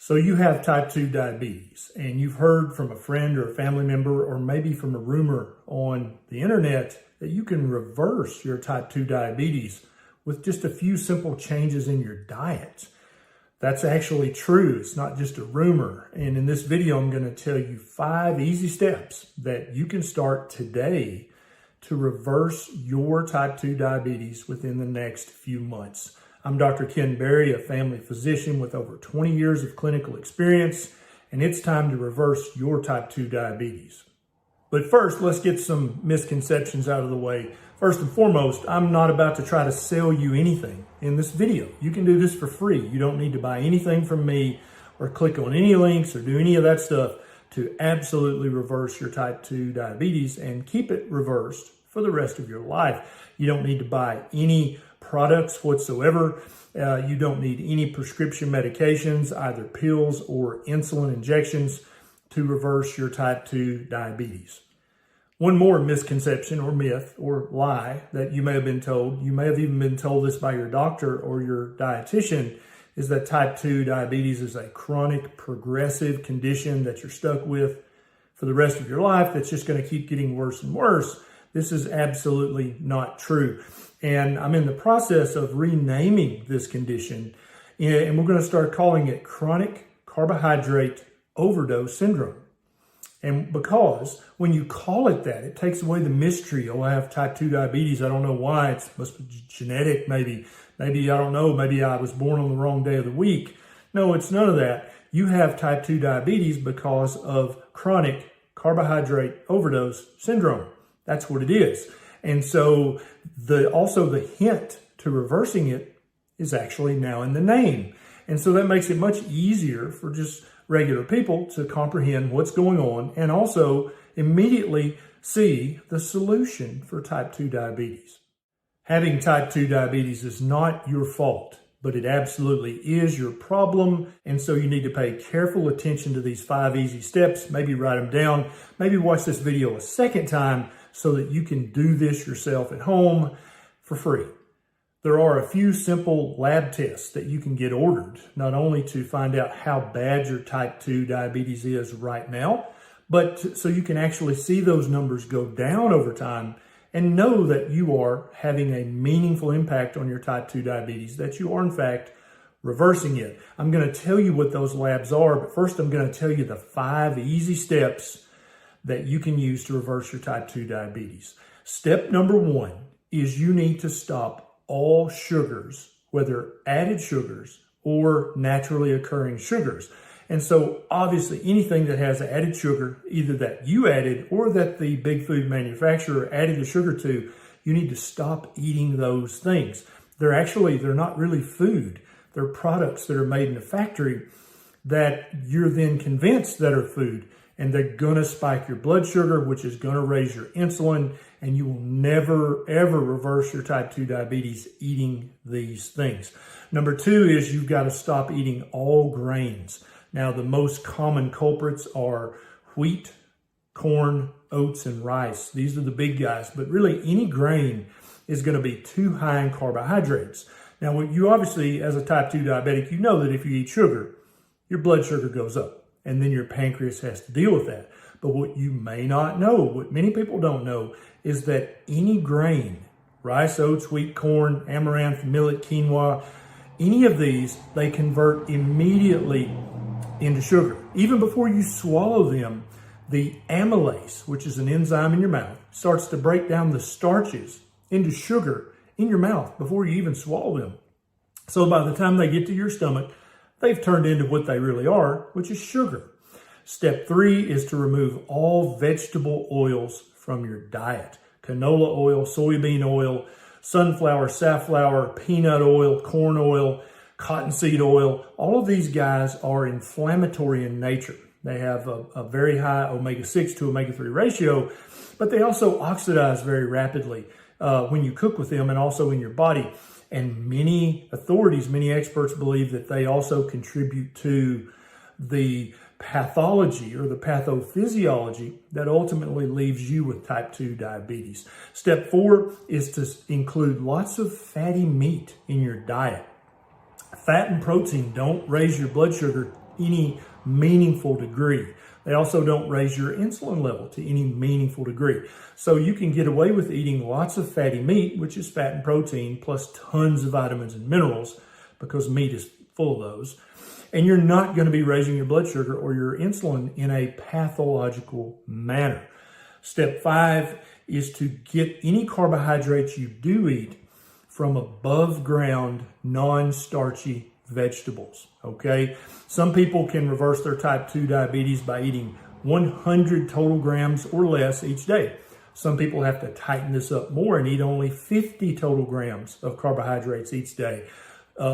So you have type 2 diabetes and you've heard from a friend or a family member or maybe from a rumor on the internet that you can reverse your type 2 diabetes with just a few simple changes in your diet. That's actually true. It's not just a rumor. And in this video, I'm going to tell you 5 easy steps that you can start today to reverse your type 2 diabetes within the next few months. I'm Dr. Ken Berry, a family physician with over 20 years of clinical experience, and it's time to reverse your type 2 diabetes. But first, let's get some misconceptions out of the way. First and foremost, I'm not about to try to sell you anything in this video. You can do this for free. You don't need to buy anything from me or click on any links or do any of that stuff to absolutely reverse your type 2 diabetes and keep it reversed for the rest of your life. You don't need to buy any products whatsoever. You don't need any prescription medications, either pills or insulin injections, to reverse your type 2 diabetes. One more misconception or myth or lie that you may have been told, you may have even been told this by your doctor or your dietitian, is that type 2 diabetes is a chronic progressive condition that you're stuck with for the rest of your life that's just going to keep getting worse and worse. This is absolutely not true. And I'm in the process of renaming this condition, and we're going to start calling it chronic carbohydrate overdose syndrome. And because when you call it that, it takes away the mystery. Oh, I have type 2 diabetes. I don't know why. It must be genetic, maybe, I don't know. Maybe I was born on the wrong day of the week. No, it's none of that. You have type 2 diabetes because of chronic carbohydrate overdose syndrome. That's what it is. And so also the hint to reversing it is actually now in the name. And so that makes it much easier for just regular people to comprehend what's going on and also immediately see the solution for type 2 diabetes. Having type 2 diabetes is not your fault, but it absolutely is your problem. And so you need to pay careful attention to these 5 easy steps, maybe write them down, maybe watch this video a second time so that you can do this yourself at home for free. There are a few simple lab tests that you can get ordered, not only to find out how bad your type 2 diabetes is right now, but so you can actually see those numbers go down over time and know that you are having a meaningful impact on your type 2 diabetes, that you are in fact reversing it. I'm going to tell you what those labs are, but first I'm going to tell you the 5 easy steps that you can use to reverse your type 2 diabetes. Step number 1 is you need to stop all sugars, whether added sugars or naturally occurring sugars. And so obviously anything that has added sugar, either that you added or that the big food manufacturer added the sugar to, you need to stop eating those things. They're not really food. They're products that are made in a factory that you're then convinced that are food. And they're going to spike your blood sugar, which is going to raise your insulin, and you will never, ever reverse your type 2 diabetes eating these things. Number 2 is you've got to stop eating all grains. Now, the most common culprits are wheat, corn, oats, and rice. These are the big guys, but really any grain is going to be too high in carbohydrates. Now, you obviously, as a type 2 diabetic, you know that if you eat sugar, your blood sugar goes up. And then your pancreas has to deal with that. But what you may not know, what many people don't know, is that any grain, rice, oats, wheat, corn, amaranth, millet, quinoa, any of these, they convert immediately into sugar. Even before you swallow them, the amylase, which is an enzyme in your mouth, starts to break down the starches into sugar in your mouth before you even swallow them. So by the time they get to your stomach, they've turned into what they really are, which is sugar. Step 3 is to remove all vegetable oils from your diet. Canola oil, soybean oil, sunflower, safflower, peanut oil, corn oil, cottonseed oil. All of these guys are inflammatory in nature. They have a very high omega-6 to omega-3 ratio, but they also oxidize very rapidly when you cook with them and also in your body. And many authorities, many experts believe that they also contribute to the pathology or the pathophysiology that ultimately leaves you with type 2 diabetes. Step 4 is to include lots of fatty meat in your diet. Fat and protein don't raise your blood sugar any meaningful degree. They also don't raise your insulin level to any meaningful degree. So you can get away with eating lots of fatty meat, which is fat and protein, plus tons of vitamins and minerals, because meat is full of those. And you're not going to be raising your blood sugar or your insulin in a pathological manner. Step 5 is to get any carbohydrates you do eat from above ground, non-starchy vegetables, okay? Some people can reverse their type 2 diabetes by eating 100 total grams or less each day. Some people have to tighten this up more and eat only 50 total grams of carbohydrates each day.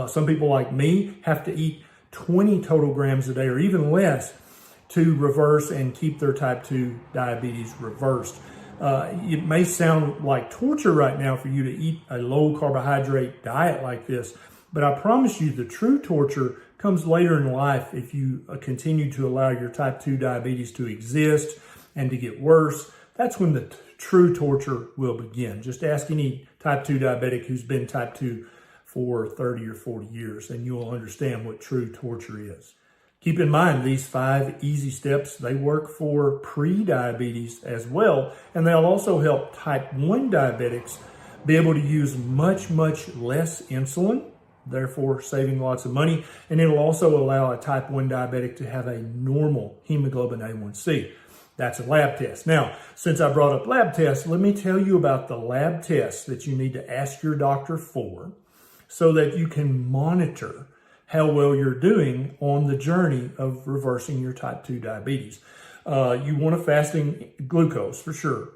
Some people like me have to eat 20 total grams a day or even less to reverse and keep their type 2 diabetes reversed. It may sound like torture right now for you to eat a low carbohydrate diet like this, but I promise you the true torture comes later in life if you continue to allow your type 2 diabetes to exist and to get worse. That's when the true torture will begin. Just ask any type 2 diabetic who's been type 2 for 30 or 40 years, and you'll understand what true torture is. Keep in mind, these 5 easy steps, they work for pre-diabetes as well, and they'll also help type 1 diabetics be able to use much, much less insulin, therefore saving lots of money, and it'll also allow a type 1 diabetic to have a normal hemoglobin A1C. That's a lab test. Now, since I brought up lab tests, let me tell you about the lab tests that you need to ask your doctor for so that you can monitor how well you're doing on the journey of reversing your type 2 diabetes. You want a fasting glucose for sure.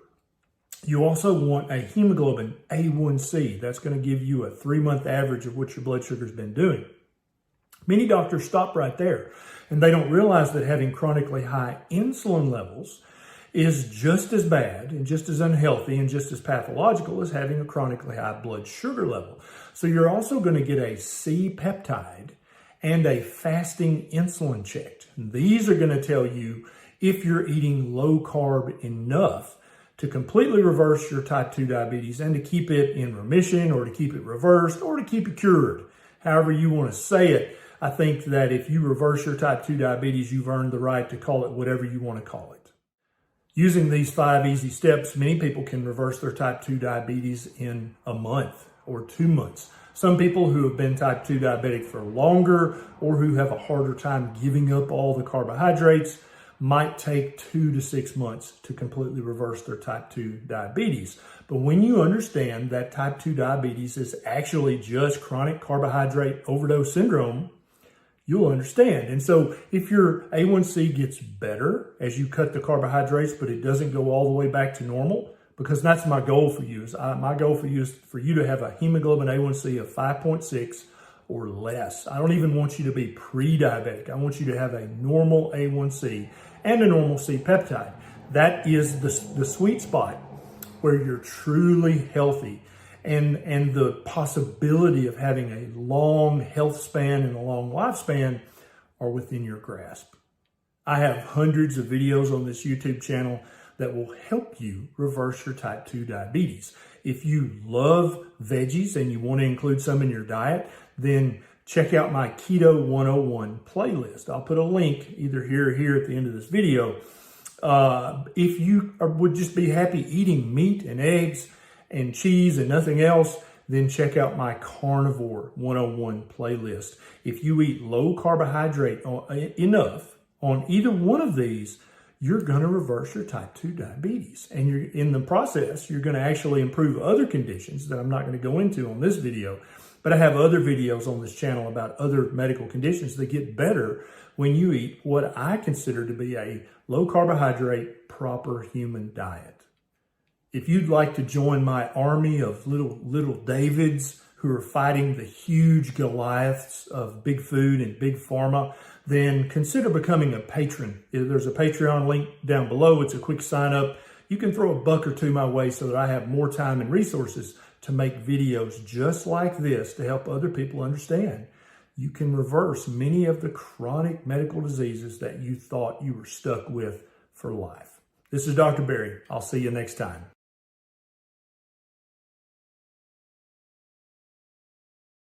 You also want a hemoglobin A1C. That's going to give you a 3-month average of what your blood sugar's been doing. Many doctors stop right there, and they don't realize that having chronically high insulin levels is just as bad and just as unhealthy and just as pathological as having a chronically high blood sugar level. So you're also going to get a C-Peptide and a fasting insulin checked. And these are going to tell you if you're eating low carb enough to completely reverse your type 2 diabetes and to keep it in remission or to keep it reversed or to keep it cured. However you want to say it, I think that if you reverse your type 2 diabetes, you've earned the right to call it whatever you want to call it. Using these 5 easy steps, many people can reverse their type 2 diabetes in a month or 2 months. Some people who have been type 2 diabetic for longer or who have a harder time giving up all the carbohydrates might take 2 to 6 months to completely reverse their type 2 diabetes. But when you understand that type 2 diabetes is actually just chronic carbohydrate overdose syndrome, you'll understand. And so if your A1C gets better as you cut the carbohydrates, but it doesn't go all the way back to normal, because that's my goal for you. My goal for you is for you to have a hemoglobin A1C of 5.6 or less. I don't even want you to be pre-diabetic. I want you to have a normal A1C and a normal C-Peptide. That is the sweet spot where you're truly healthy. And the possibility of having a long health span and a long lifespan are within your grasp. I have hundreds of videos on this YouTube channel that will help you reverse your type 2 diabetes. If you love veggies and you want to include some in your diet, then check out my Keto 101 playlist. I'll put a link either here or here at the end of this video. If you would just be happy eating meat and eggs and cheese and nothing else, then check out my Carnivore 101 playlist. If you eat low carbohydrate enough on either one of these, you're going to reverse your type 2 diabetes. And you're in the process, you're going to actually improve other conditions that I'm not going to go into on this video. But I have other videos on this channel about other medical conditions that get better when you eat what I consider to be a low carbohydrate, proper human diet. If you'd like to join my army of little Davids who are fighting the huge Goliaths of big food and big pharma, then consider becoming a patron. There's a Patreon link down below. It's a quick sign up. You can throw a buck or two my way so that I have more time and resources to make videos just like this to help other people understand. You can reverse many of the chronic medical diseases that you thought you were stuck with for life. This is Dr. Berry. I'll see you next time.